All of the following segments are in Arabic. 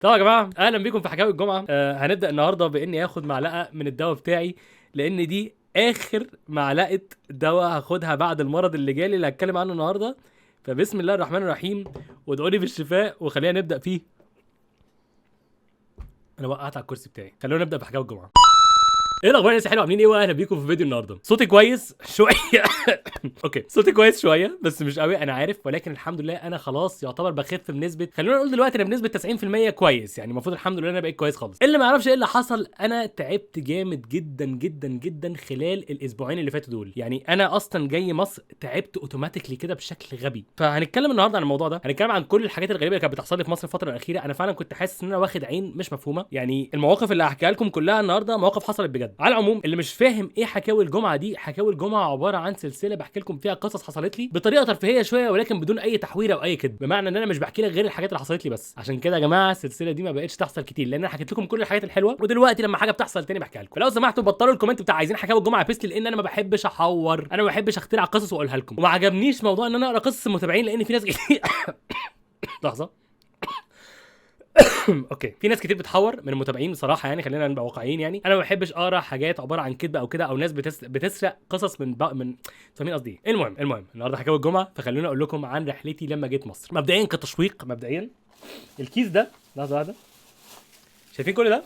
طبعا يا جماعه اهلا بيكم في حكاوي الجمعه. هنبدا النهارده باني اخد معلقه من الدواء بتاعي، لان دي اخر معلقه دواء هاخدها بعد المرض اللي جالي اللي هتكلم عنه النهارده. فبسم الله الرحمن الرحيم، وادعوا لي بالشفاء وخلينا نبدا فيه. انا وقعت على الكرسي بتاعي، خلونا نبدا في حكاوي الجمعه. ايه الاخبار يا ناس؟ حلوه، عاملين ايه؟ واهلا بيكم في فيديو النهارده. صوتي كويس شويه اوكي صوتي كويس شويه بس مش قوي انا عارف، ولكن الحمد لله انا خلاص يعتبر بخف بنسبه، خلونا نقول دلوقتي انا بنسبه 90% كويس، يعني المفروض الحمد لله انا بقيت كويس خالص. اللي ما يعرفش ايه اللي حصل، انا تعبت جامد جدا جدا جدا خلال الاسبوعين اللي فاتوا دول. يعني انا اصلا جاي مصر تعبت اوتوماتيكلي كده بشكل غبي. فهنتكلم النهارده عن الموضوع ده، هنتكلم عن كل الحاجات الغريبه اللي كانت بتحصل لي في مصر الفتره الاخيره. انا فعلا كنت حاسس ان انا واخد عين مش مفهومه. يعني المواقف اللي هحكيها لكم كلها النهارده مواقف حصلت بجد. على العموم اللي مش فاهم ايه حكاوي الجمعه دي، حكاوي الجمعه عباره عن سلسله بحكي لكم فيها قصص حصلت لي بطريقه ترفيهيه شويه، ولكن بدون اي تحويره او اي كذب. بمعنى ان انا مش بحكي لك غير الحاجات اللي حصلت لي بس. عشان كده يا جماعه السلسله دي ما بقتش تحصل كتير، لان انا حكيت لكم كل الحاجات الحلوه، ودلوقتي لما حاجه بتحصل تاني بحكيها لكم. فلو سمحتوا بطلوا الكومنت بتاع عايزين حكاوي الجمعه بيست، لان انا ما بحبش احور، انا ما بحبش اخترع قصص واقولها لكم. وما عجبنيش موضوع ان انا اقرا قصص المتابعين، لان في ناس لحظه اوكي، في ناس كتير بتحور من المتابعين بصراحه، يعني خلينا نبقى واقعيين. يعني انا ما بحبش اقرا حاجات عباره عن كذب او كده، او ناس بتسرق قصص من فاهمين قصدي ايه. المهم النهارده حكاوي الجمعه، فخلوني اقول لكم عن رحلتي لما جيت مصر. مبدئيا كتشويق، مبدئيا الكيس ده، لحظه واحده، شايفين كل ده؟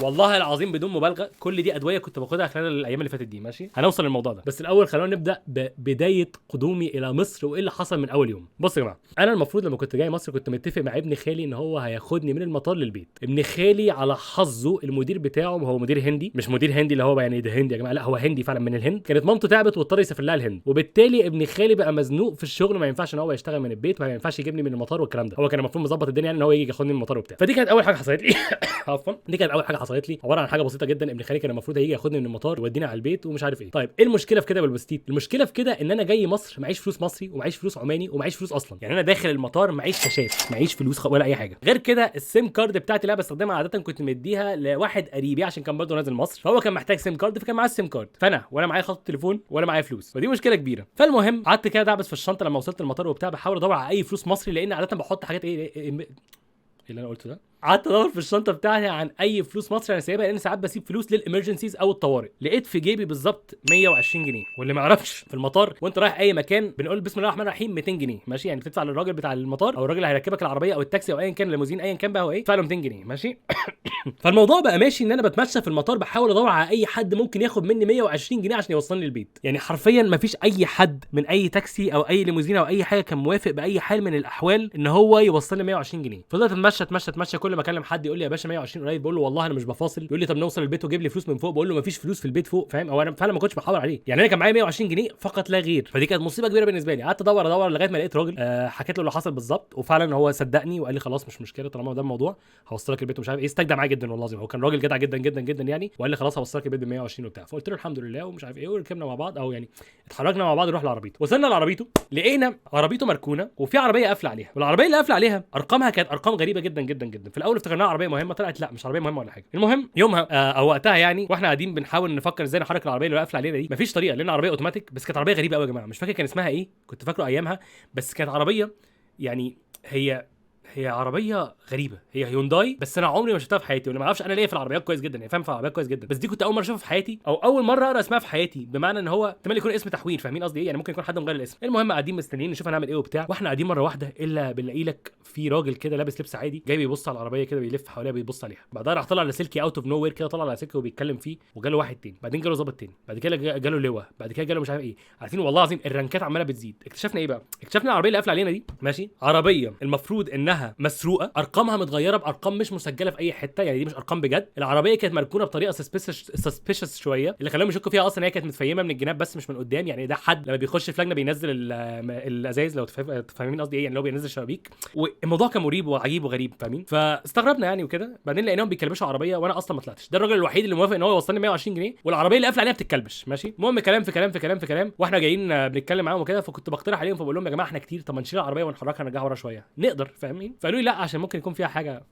والله العظيم بدون مبالغه كل دي ادويه كنت باخدها خلال الايام اللي فاتت دي. ماشي، هنوصل للموضوع ده، بس الاول خلونا نبدا ببدايه قدومي الى مصر وايه اللي حصل من اول يوم. بصوا يا جماعه، انا المفروض لما كنت جاي مصر كنت متفق مع ابن خالي ان هو هياخدني من المطار للبيت. ابن خالي على حظه المدير بتاعه هو مدير هندي، مش مدير هندي اللي هو يعني ده هندي يا جماعه، لا هو هندي فعلا من الهند. كانت مامته تعبت واضطر يسافر لها الهند، وبالتالي ابن خالي بقى مزنوق في الشغل، ما ينفعش ان هو يشتغل من البيت وما ينفعش يجيبني من المطار والكلام ده. هو كان المفروض مظبط الدنيا يعني ان هو يجي ياخدني من المطار وبتاع. فدي كانت اول حاجه حصلت لي عفوا، دي كانت اول حاجه حصلت لي، عباره عن حاجه بسيطه جدا. ابن خالي كان المفروض هيجي ياخدني من المطار ويوديني على البيت ومش عارف ايه. طيب ايه المشكله في كده بالبسطيت؟ المشكله في كده ان انا جاي مصر معيش فلوس مصري، ومعيش فلوس عماني، ومعيش فلوس اصلا. يعني انا داخل المطار معيش كاشات، معيش فلوس ولا اي حاجه. غير كده السيم كارد بتاعتي اللي انا بستخدمها عاده كنت مديها لواحد قريبي عشان كان برضه نازل مصر، فهو كان محتاج سيم كارد، فكان معاه السيم كارد، فانا ولا معايا خط تليفون ولا معايا فلوس، ودي مشكله كبيره. فالمهم قعدت كده دعبس في الشنطه لما وصلت المطار وبتاع، بحاول ادور على اي فلوس مصري، لان عاده بحط حاجات ايه اللي انا قلته ده. قعدت ادور في الشنطه بتاعتي عن اي فلوس مصري انا سايبها، لان ساعات بسيب فلوس للامرجنسيز او الطوارئ. لقيت في جيبي بالظبط 120 جنيه. واللي ما يعرفش، في المطار وانت رايح اي مكان بنقول بسم الله الرحمن الرحيم 200 جنيه ماشي، يعني بتدفع للراجل بتاع المطار او الراجل اللي هيركبك العربيه او التاكسي او ايا كان الليموزين ايا كان بقى هو ايه، تدفع له 200 جنيه ماشي. فالموضوع بقى ماشي ان انا بتمشى في المطار بحاول ادور على اي حد ممكن ياخد مني 120 جنيه عشان يوصلني البيت. يعني حرفيا ما فيش اي حد من اي تاكسي او اي ليموزين او اي حاجه كان موافق باي حال من الاحوال ان هو يوصلني 120 جنيه. فضلت اتمشى كل ما اكلم حد يقول لي يا باشا 120 قليل، بقول له والله انا مش بفاصل. يقول لي طب نوصل البيت وجيب لي فلوس من فوق، بقول له ما فيش فلوس في البيت فوق، فاهم؟ او انا فعلا ما كنتش بحاول عليه، يعني انا كان معايا 120 جنيه فقط لا غير. فدي كانت مصيبه كبيره بالنسبه لي. قعدت ادور لغايه ما لقيت راجل، حكيت له اللي حصل بالظبط، وفعلا هو صدقني وقال لي خلاص مش مشكله طالما ده الموضوع هوصلك البيت ومش عارف ايه. استجدع معايا جدا والله العظيم، هو كان راجل جدع جدا جدا جدا يعني، وقال لي خلاص هوصلك البيت ب 120 وبتاع. فقلت له الحمد لله ومش عارف ايه، وركبنا مع بعض، او يعني اتحركنا مع بعض نروح لعربيته. وصلنا لعربيته لقينا عربيته مركونه وفي عربيه قافله عليها، والعربيه اللي قافله عليها ارقامها كانت ارقام غريبه جدا جدا جدا. في الاول افتكرناها عربيه مهمه، طلعت لا مش عربيه مهمه ولا حاجه. المهم يومها او وقتها يعني، واحنا قاعدين بنحاول نفكر ازاي نحرك العربيه اللي قافله علينا دي، مفيش طريقه لان عربيه اوتوماتيك، بس كانت عربيه غريبه قوي يا جماعه، مش فاكر كان اسمها ايه، كنت فاكره ايامها، بس كانت عربيه يعني هي عربيه غريبه، هي هيونداي، بس انا عمري ما شفتها في حياتي، وانا ما اعرفش انا ليا في العربيات كويس جدا يعني، فاهم في العربيات كويس جدا، بس دي كنت اول مره اشوفها في حياتي، او اول مره اقرا اسمها في حياتي، بمعنى ان هو احتمال يكون اسم تحويل، فاهمين قصدي ايه؟ يعني ممكن يكون حد مغير الاسم. المهم قاعدين مستنيين نشوف هنعمل ايه وبتاع، واحنا قاعدين مره واحده الا بنلاقي لك في راجل كده لابس لبس عادي جاي بيبص على العربيه كده، بيلف حواليها بيبص عليها، بعدها راح طلع لسلكي اوت اوف نو وير كده، طلع على سلكي وبيتكلم فيه، وجاله واحد تاني، بعدين جاله ظابط تاني، بعد كده جاله لواء، بعد كده جاله مش عارف ايه، عارفين والله العظيم الرنكات عماله بتزيد. اكتشفنا ايه بقى؟ اكتشفنا العربيه اللي قافله علينا دي ماشي عربيه المفروض انها مسروقه، ارقامها متغيره بارقام مش مسجله في اي حته، يعني دي مش ارقام بجد. العربيه كانت مركونه بطريقه سسبيشس شويه، اللي خلاهم يشكوا فيها اصلا هي كانت متفيمه من الجناب بس مش من قدام، يعني ده حد لما بيخش في لجنه بينزل الازايز، لو فاهمين قصدي ايه، يعني لو بينزل شبابيك. والموضوع كان مريب وعجيب وغريب فاهمين. فاستغربنا يعني وكده، بعدين لقيناهم بيكلبشوا عربيه وانا اصلا ما طلعتش، ده الراجل الوحيد اللي موافق ان هو يوصلني 120 جنيه، والعربيه اللي قافله عليها بتتكلبش ماشي. المهم كلام في كلام في كلام في كلام، واحنا جايين بنتكلم معاهم وكده، فكنت بقترح عليهم فبقول لهم يا جماعه احنا كتير، طب ما نشيل العربيه ونحركها نرجعها ورا شويه نقدر، فاهمين؟ فقالوا لي لا عشان ممكن يكون فيها حاجه.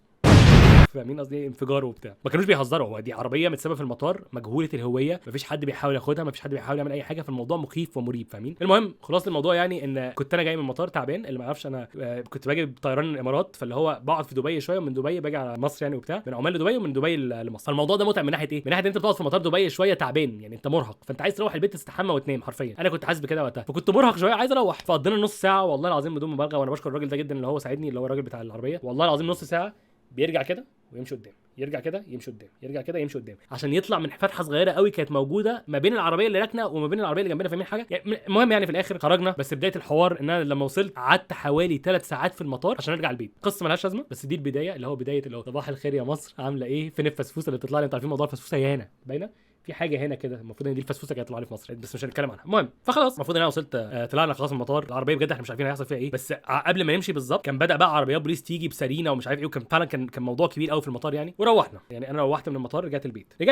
فاهمين قصدي ايه؟ انفجار وبتاع. ما كانوش بيهزروا، هو دي عربيه متسابه في المطار مجهوله الهويه، مفيش حد بيحاول ياخدها، مفيش حد بيحاول يعمل اي حاجه، فالموضوع مخيف ومريب فاهمين. المهم خلاص الموضوع يعني ان كنت انا جاي من المطار تعبان، اللي ما يعرفش انا كنت باجي بطيران الامارات، فاللي هو بقعد في دبي شويه، ومن دبي باجي على مصر يعني وبتاع، من عمان لدبي ومن دبي لمصر. الموضوع ده متعب من ناحيه ايه؟ من ناحيه انت بتقعد في مطار دبي شويه تعبان، يعني انت مرهق، فانت عايز تروح البيت تستحمى وتنام حرفيا. انا كنت حاسس بكده وقتها، فكنت مرهق شويه عايز اروح، فقضينا نص ساعه والله العظيم بدون مبالغه، وانا بشكر الراجل ده جدا اللي هو ساعدني، اللي هو الراجل بتاع العربيه، والله العظيم نص ساعه بيرجع كده ويمشي قدام، يرجع كده يمشي قدام، يرجع كده يمشي قدام، عشان يطلع من فتحه صغيره قوي كانت موجوده ما بين العربيه اللي راكنه وما بين العربيه اللي جنبنا، فاهمين حاجه يعني. المهم يعني في الاخر خرجنا، بس بدايه الحوار ان انا لما وصلت قعدت حوالي 3 ساعات في المطار عشان ارجع البيت. قصه ملهاش لازمه، بس دي البدايه، اللي هو بدايه اللي هو صباح الخير يا مصر عامله ايه، فين الفسفوسه اللي بتطلع لي؟ انتوا عارفين موضوع الفسفوسه هي هنا باينه في حاجه هنا كده، المفروض ان دي الفسفوسه كانت طالعه لي في مصر، بس مش هنتكلم عنها. المهم فخلاص المفروض ان انا وصلت، طلعنا خلاص من المطار. العربيه بجد احنا مش عارفين هيحصل فيها ايه، بس قبل ما نمشي بالظبط كان بدا بقى عربيات بوليس تيجي بسرينه ومش عارف ايه، وكان فعلا كان موضوع كبير قوي في المطار يعني. وروحنا يعني، انا روحت من المطار رجعت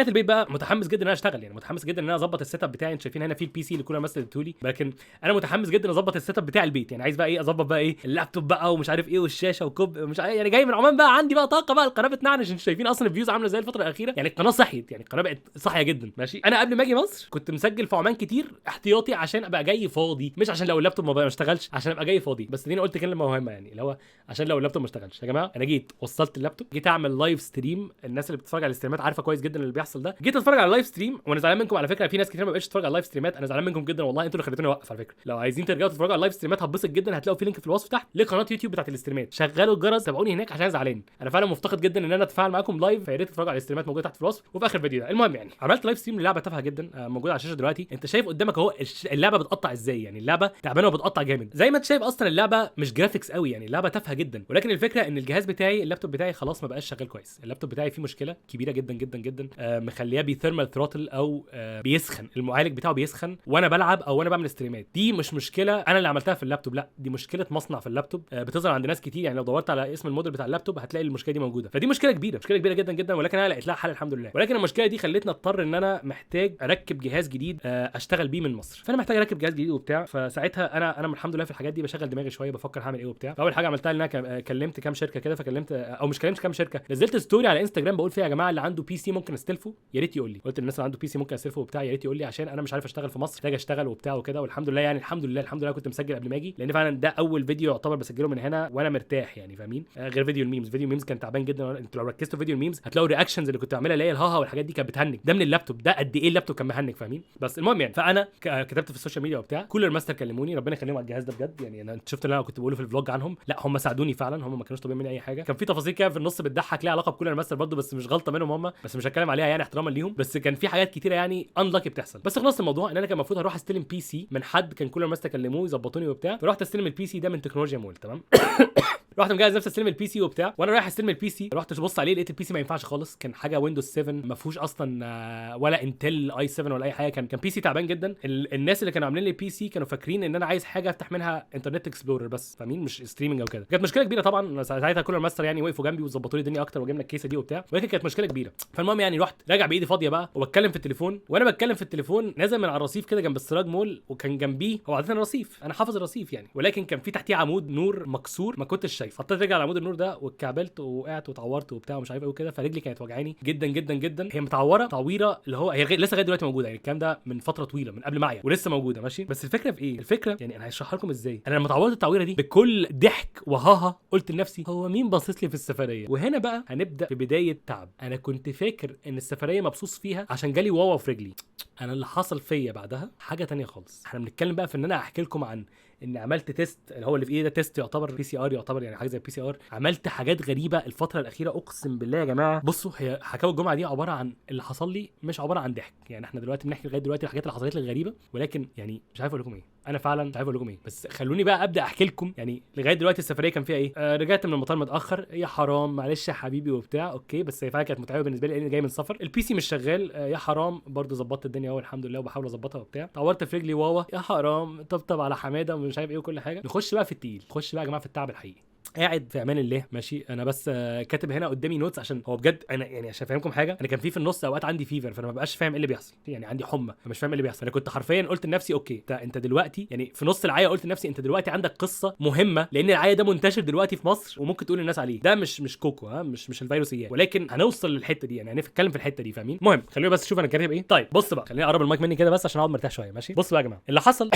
البيت بقى متحمس جدا ان انا اشتغل، يعني متحمس جدا ان انا اظبط السيت اب بتاعي. انتوا شايفين هنا في البي سي اللي كل الناس اديته لي، لكن انا متحمس جدا اظبط السيت اب بتاع البيت، يعني عايز بقى ايه، اظبط بقى ايه اللابتوب بقى ومش عارف ايه والشاشه وكوب مش عارف يعني، جاي من عمان بقى عندي بقى طاقه بقى، القناه بتنعنش. انتوا شايفين اصلا الفيوز عامله زي الفتره الاخيره، يعني القناه صحيت، يعني القناه بقت صاحيه جدا ماشي. انا قبل ما اجي مصر كنت مسجل في عمان كتير احتياطي عشان ابقى جاي فاضي، مش عشان لو اللابتوب ما اشتغلش، عشان ابقى جاي فاضي. بس دي قلت كلمه مهمه يعني، اللي هو عشان لو اللابتوب ما اشتغلش. يا جماعه انا جيت وصلت اللابتوب، جيت اعمل لايف ستريم، الناس اللي بتتفرج على الاستريمات عارفه كويس جدا اللي بيحصل ده. جيت اتفرج على اللايف ستريم وانا زعلان منكم على فكره، في ناس كتير ما بقتش تتفرج على اللايف ستريمات، انا زعلان منكم جدا والله، انتوا اللي خليتوني اوقف على فكره. لو عايزين ترجعوا تتفرجوا على اللايف ستريمات هتبسط جدا، هتلاقوا في لينك في الوصف تحت لقناه يوتيوب بتاعت الاستريمات، شغلوا الجرس تابعوني هناك عشان زعلان. انا فعلا مفتقد جدا ان انا اتفاعل معاكم لايف، فيا ريت تتفرجوا على الاستريمات موجوده تحت في الوصف وفي اخر الفيديو ده. المهم يعني عملت لايف ستريم للعبه تافهه جدا موجوده على الشاشه دلوقتي. انت شايف قدامك اهو اللعبه بتقطع ازاي، يعني اللعبه تعبانه وبتقطع جامد زي ما انت شايف. اصلا اللعبه مش جرافيكس قوي يعني، اللعبه تافهه جدا. ولكن الفكره ان الجهاز بتاعي اللابتوب بتاعي خلاص ما بقاش شغال كويس. اللابتوب بتاعي فيه مشكله كبيره جدا جدا جدا، مخلياه بيثيرمال ثروتل او بيسخن، المعالج بتاعه بيسخن وانا بلعب او وانا بعمل ستريمات. دي مش مشكله انا اللي عملتها في اللابتوب، لا دي مشكله مصنع في اللابتوب، بتظهر عند ناس كتير يعني. لو دورت على اسم الموديل بتاع اللابتوب هتلاقي المشكله دي موجوده، فدي مشكله كبيره، مشكله كبيره جدا جدا. ولكن انا لقيت لها حل الحمد لله. ولكن المشكله دي خلتني اضطر ان انا محتاج اركب جهاز جديد اشتغل بيه من مصر، فانا محتاج اركب جهاز جديد وبتاع. فساعتها انا الحمد لله في الحاجات دي بشغل دماغي شويه، بفكر هعمل ايه وبتاع. فاول حاجه عملتها ان انا كلمت كام شركه كده، فكلمت او مش كلمت كام شركه، نزلت ستوري على انستجرام بقول فيها يا جماعه اللي عنده بي سي ممكن استلفه يا ريت يقول لي. قلت للناس اللي عنده بي سي ممكن استلفه وبتاع يا ريت يقول لي، عشان انا مش عارف اشتغل في مصر، محتاج اشتغل وبتاع وكده. والحمد لله يعني الحمد لله كنت مسجل قبل ما اجي، لان فعلا ده اول فيديو يعتبر بسجله من هنا وانا مرتاح يعني فاهمين. غير فيديو الميمز كان تعبان جدا. انتوا لو ركزتوا في فيديو الميمز هتلاقوا الرياكشنز اللي كنت بعملها اللي هي الهاها والحاجات دي كانت بتهنج. ده من اللابتوب، ده قد ايه اللابتوب كان مهنج فاهمين. بس المهم يعني فانا كتبت في السوشيال ميديا وبتاع، كولر ماستر كلموني ربنا يخليهم على الجهاز ده بجد يعني. انا شفت اللي انا كنت بقوله في الفلوج عنهم، لا هم ساعدوني فعلا، هم ما كانوش طالبين مني اي حاجه. كان في تفاصيل كده في النص بتضحك ليها علاقه بكولر ماستر برضه، بس مش غلطه منهم هم، بس مش هتكلم عليها يعني احتراما ليهم. بس كان في حاجات كتيره يعني انلاكي بتحصل. بس خلاص الموضوع ان انا كان المفروض اروح استلم بي سي من حد، كان كولر ماستر كلموه يظبطوني وبتاع، فرحت استلم البي سي ده من تكنولوجيا مول تمام. رحت مجهز نفسي استلم البي سي وبتاع، وانا رايح استلم البي سي رحت ابص عليه لقيت البي سي ما ينفعش خالص. كان حاجه ويندوز 7 ما فيهوش اصلا ولا انتل اي 7 ولا اي حاجه، كان بي سي تعبان جدا. الناس اللي كانوا عاملين لي بي سي كانوا فاكرين ان انا عايز حاجه افتح منها انترنت اكسبلورر بس فاهمين، مش ستريمنج او كده. كانت مشكله كبيره طبعا. ساعتها كولر ماستر يعني وقفوا جنبي وظبطوا لي الدنيا اكتر وجبنا الكيسه دي وبتاع، ولكن كانت مشكله كبيره. فالمهم يعني رحت راجع بايدي فاضيه بقى وبتكلم في التليفون، وانا بتكلم في التليفون نازل من على الرصيف كده جنب السراج مول، وكان جنبيه هو عاده الرصيف، انا حافظ الرصيف يعني، ولكن كان في تحتيه عمود نور مكسور ما كنتش شايف. حطيت رجلي على عمود النور ده واتكعبلت ووقعت واتعورت وبتاع ومش عارف ايه وكده، فرجلي كانت وجعاني جدا جدا جدا. هي متعوره تعويره اللي هو هي لسه لغايه دلوقتي موجوده يعني، الكلام ده من فتره طويله من قبل معايا ولسه موجوده ماشي. بس الفكره في ايه؟ الفكره يعني انا هشرح لكم ازاي. انا لما اتعورت التعويره دي بكل ضحك وهاها قلت لنفسي هو مين باصص لي في السفريه؟ وهنا بقى هنبدا في بدايه تعب. انا كنت فاكر ان السفريه مبسوط فيها عشان جالي واوا في رجلي. انا اللي حصل فيا بعدها حاجه تانية خالص. احنا بنتكلم بقى في ان انا احكي لكم عن ان عملت تيست اللي هو اللي في ايه ده، تيست يعتبر بي سي ار، يعتبر يعني حاجه زي بي سي ار. عملت حاجات غريبه الفتره الاخيره اقسم بالله يا جماعه. بصوا هي حكاوي الجمعه دي عباره عن اللي حصل لي، مش عباره عن ضحك يعني. احنا دلوقتي بنحكي لغايه دلوقتي الحاجات اللي حصلت لي الغريبه، ولكن يعني مش عارف اقول لكم ايه. انا فعلا مش عارف اقول لكم ايه. بس خلوني بقى ابدا احكي لكم يعني لغايه دلوقتي السفريه كان فيها ايه. رجعت من المطار متاخر، يا حرام معلش يا حبيبي وبتاع اوكي، بس هي فعلا كانت متعبه بالنسبه لي لاني جاي من سفر. البي سي مش شغال، يا حرام برضه ظبطت الدنيا اهو الحمد لله وبحاول اظبطها وبتاع. طورت في رجلي واوا، يا حرام طبطب على حماده ومش عارف ايه وكل حاجه. نخش بقى في التقيل، نخش بقى يا جماعه في التعب الحقيقي. قاعد في امان الله ماشي. انا بس كاتب هنا قدامي نوتس عشان هو بجد انا يعني عشان افهمكم حاجه، انا كان في النص اوقات عندي فيفر، فانا ما بقاش فاهم ايه اللي بيحصل، يعني عندي حمى فمش فاهم ايه اللي بيحصل. انا كنت حرفيا قلت لنفسي اوكي انت دلوقتي يعني في نص العيا قلت لنفسي انت دلوقتي عندك قصه مهمه، لان العيا ده منتشر دلوقتي في مصر وممكن تقول للناس عليه ده مش كوكو، ها مش الفيروسيات، ولكن هنوصل للحته دي يعني هنتكلم في الحته دي فاهمين. المهم خليني بس اشوف انا كاتب ايه. طيب بص بقى، خليني اقرب المايك مني كده بس عشان اقعد مرتاح شويه ماشي. بص بقى يا جماعه اللي حصل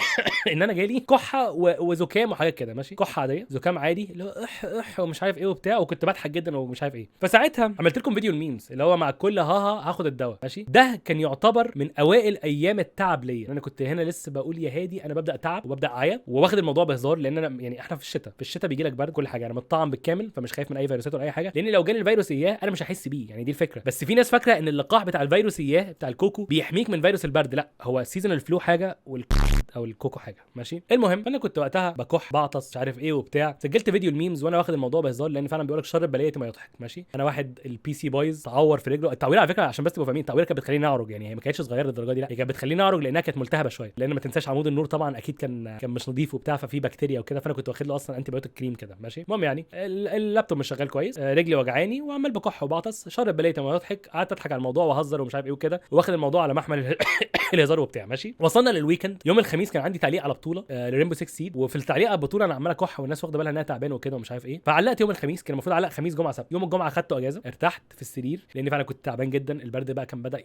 ان انا جالي كحه وزكام وحاجات كده ماشي، كحه عاديه زكام عادي اللي هو ومش عارف ايه وبتاع، وكنت بضحك جدا ومش عارف ايه. فساعتها عملت لكم فيديو الميمز اللي هو مع كل هاخد الدواء ماشي. ده كان يعتبر من اوائل ايام التعب ليا. انا كنت هنا لسه بقول يا هادي انا ببدا تعب وببدا اعيا وواخد الموضوع بهزار، لان انا يعني احنا في الشتاء بيجي لك برد كل حاجه، انا متطعم بالكامل فمش خايف من اي فيروسات ولا اي حاجه، لان لو جاني الفيروس اياه انا مش هحس بيه يعني، دي الفكره. بس في ناس فاكره ان اللقاح بتاع الفيروس اياه بتاع الكوكو بيحميك من فيروس البرد، لا هو سيزونال فلو حاجه او الكوكو حاجه ماشي. المهم انا كنت وقتها بكح بعطس مش عارف ايه وبتاع، سجلت فيديو الميمز وانا واخد الموضوع بهزار، لان فعلا بيقول لك شر البليه ما يضحك ماشي. انا واحد البي سي بايظ تعور في رجله، التعويره على فكره عشان بس تبقوا فاهمين التعويره كانت بتخليني اعرج، يعني هي ما كانتش صغيره للدرجه دي، لا هي كانت بتخليني اعرج لانها كانت ملتهبه شويه، لان ما تنساش عمود النور طبعا اكيد كان مش نظيف وبتاع، ففي بكتيريا وكده، فانا كنت واخد له اصلا انتي بايوتيك كريم كده ماشي. المهم يعني اللابتوب مش شغال كويس، رجلي وجعاني وعمال بكح وبعطس، شر البليه ما يضحك، قعدت اضحك على الموضوع واهزر ومش عارف ايه وكده، واخد الموضوع على محمل الهزار وبتاع ماشي. وصلنا للويكند يوم الخميس، كان عندي تعليق على بطوله لريمبو 6 سيد، وفي التعليق على البطوله انا عمال اكح والناس واخده بالها انها تعبان وكده ومش عارف ايه، فعلقت يوم الخميس. كان المفروض اعلق خميس جمعه سبت، يوم الجمعه خدته اجازه، ارتحت في السرير لان فعلا كنت تعبان جدا، البرد بقى كان بدا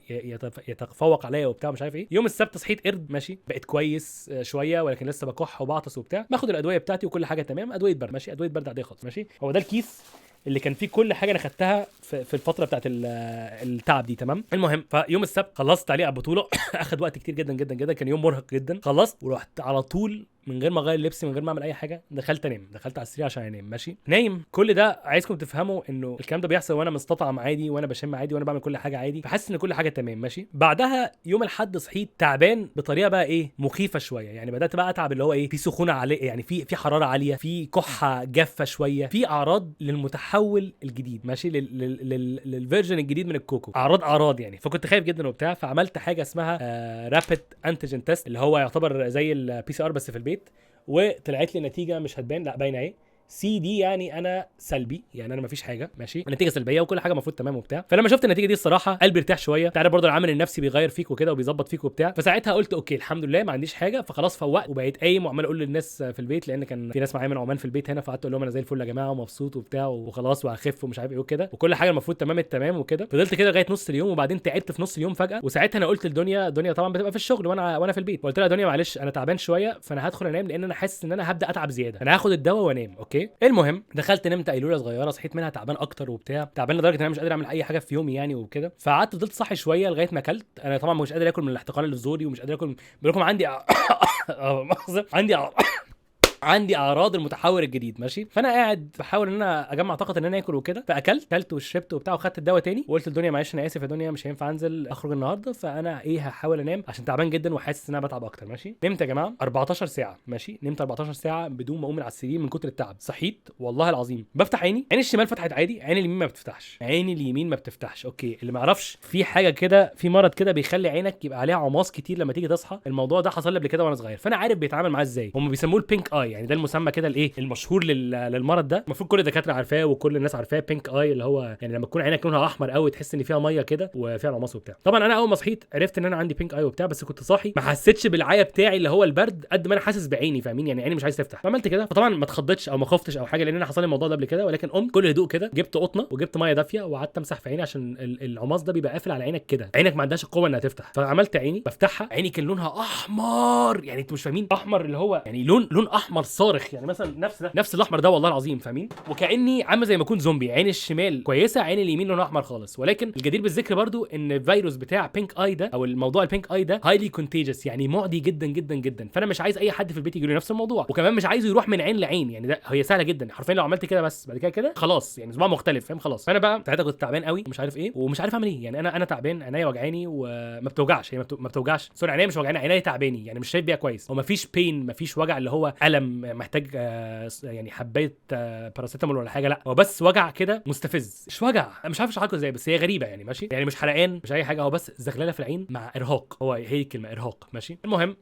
يتفوق عليا وبتاع مش عارف ايه. يوم السبت صحيت قرد ماشي، بقيت كويس شويه ولكن لسه بكح وبعطس وبتاع، باخد الادويه بتاعتي وكل حاجه تمام، ادويه برد ماشي، ادويه برد عاديه خالص ماشي. هو ده الكيس اللي كان فيه كل حاجه انا خدتها في الفتره بتاعت التعب دي تمام. المهم فيوم السبت خلصت تعليق على البطوله اخد وقت كتير جدا جدا جدا، كان يوم مرهق جدا. خلصت ورحت على طول من غير ما اغير لبسي من غير ما اعمل اي حاجه، دخلت انام، دخلت على السرير عشان انام ماشي. نايم كل ده عايزكم تفهموا انه الكلام ده بيحصل وانا مستطعم عادي وانا بشم عادي وانا بعمل كل حاجه عادي، فحاسس ان كل حاجه تمام ماشي. بعدها يوم الاحد صحيت تعبان بطريقه بقى ايه مخيفه شويه، يعني بدات بقى اتعب اللي هو ايه، في سخونه عاليه يعني، في حراره عاليه، في كحه جافه شويه، في اعراض للمتحول الجديد ماشي، للفيرجن الجديد من الكوكو، اعراض يعني. فكنت خايف جدا وبتاع، فعملت حاجه اسمها رابيد انتيجين تيست اللي هو يعتبر زي البي سي ار بس في البيت، وطلعت لي نتيجه مش هتبان، لا باينه اهي سي دي، يعني انا سلبي، يعني انا مفيش حاجه ماشي، النتيجه سلبيه وكل حاجه المفروض تمام وبتاع. فلما شفت النتيجه دي الصراحه قلبي ارتاح شويه، تعرف برضه العامل النفسي بيغير فيك وكده وبيظبط فيك وبتاع، فساعتها قلت اوكي الحمد لله ما عنديش حاجه. فخلاص فوقت وبقيت قايم وعمال اقول للناس في البيت، لان كان في ناس معايا من عمان في البيت هنا، فقعدت اقول لهم انا زي الفل يا جماعه ومبسوط وبتاع وخلاص وهخف ومش عارف ايه وكده، وكل حاجه المفروض تمام التمام وكده. فضلت كده لغايه نص اليوم، وبعدين تعبت في نص اليوم فجاه، وساعتها انا قلت لدنيا، دنيا طبعا بتبقى في الشغل وانا في البيت، قلت لها دنيا معلش انا تعبان شويه فانا هدخل انام، لان انا حاسس ان انا هبدا اتعب زياده، انا هاخد الدواء وانام اوكي. المهم دخلت نمت قيلوله صغيره، صحيت منها تعبان اكتر وبتاع، تعبان لدرجه ان انا مش قادر اعمل اي حاجه في يومي يعني وكده. فقعدت فضلت صاحي شويه لغايه ما اكلت. انا طبعا مش قادر اكل من الاحتقان اللي في زوري، ومش قادر اكل، بقول لكم عندي اعراض المتحور الجديد ماشي. فانا قاعد بحاول ان انا اجمع طاقه ان انا اكل وكده، فاكلت وشربت وبتاع وخدت الدواء تاني، وقلت لدنيا معلش انا اسف يا دنيا مش هينفع انزل اخرج النهارده، فانا ايه هحاول انام عشان تعبان جدا وحاسس ان انا بتعب اكتر ماشي. نمت يا جماعه 14 ساعه ماشي، نمت 14 ساعه بدون ما اقوم من على السرير من كتر التعب. صحيت والله العظيم بفتح عيني الشمال فتحت عادي، عيني اليمين ما بتفتحش اوكي. اللي ما يعرفش في حاجه كده، في مرض كده بيخلي عينك يبقى عليها عماص كتير لما تيجي تصحى، الموضوع ده حصل لي قبل كده وانا صغير، فانا عارف بيتعامل معاه ازاي. هم بيسموه البينك اي، يعني ده المسمى كده الايه المشهور للمرض ده، المفروض كل الدكاتره عارفاه وكل الناس عارفاه. بينك اي اللي هو يعني لما تكون عينك لونها احمر قوي تحس ان فيها ميه كده وفيها عماص وبتاع. طبعا انا اول ما صحيت عرفت ان انا عندي بينك اي وبتاع، بس كنت صاحي ما حسيتش بالعيا بتاعي اللي هو البرد قد ما انا حاسس بعيني فاهمين، يعني عيني مش عايز تفتح. فعملت كده، فطبعا ما اتخضتش او ما خفتش او حاجه لان انا حصل لي الموضوع ده قبل كده، ولكن قمت كل هدوء كده جبت قطنه وجبت ميه دافيه وقعدت امسح في عيني عشان العماص ده بيبقى قافل على عينك كده، عينك ما عندهاش القوه انها تفتح. فعملت عيني بفتحها، عيني كان لونها احمر، يعني انتوا مش فاهمين احمر اللي هو يعني لون احمر صارخ، يعني مثلا نفس الاحمر ده والله العظيم فاهمين، وكاني عامل زي ما اكون زومبي. عين الشمال كويسه، عين اليمين لونها احمر خالص. ولكن الجدير بالذكر برضو ان الفيروس بتاع بينك اي ده او الموضوع البينك اي ده هايلي كونتيجيوس، يعني معدي جدا جدا جدا، فانا مش عايز اي حد في البيت يجي له نفس الموضوع، وكمان مش عايزه يروح من عين لعين، يعني ده هي سهله جدا حرفيا لو عملت كده بس بعد كده خلاص يعني اسبوع مختلف فاهم خلاص. فانا بقى ساعتها كنت تعبان قوي ومش عارف ايه ومش عارف اعمل ايه، يعني انا تعبان، عينيا وجعاني وما بتوجعش، هي ما بتوجعش سوري، عينيا مش وجعاني، عينيا تعباني يعني مش شايف بيها كويس، ومفيش بين، مفيش وجع اللي هو الم محتاج يعني حبايه باراسيتامول ولا حاجه، لا هو بس وجع كده مستفز، مش وجع، مش عارف اشرح لكم ازاي، بس هي غريبه يعني ماشي، يعني مش حرقان مش اي حاجه، هو بس زغلله في العين مع ارهاق، هو هي الكلمه ارهاق ماشي. المهم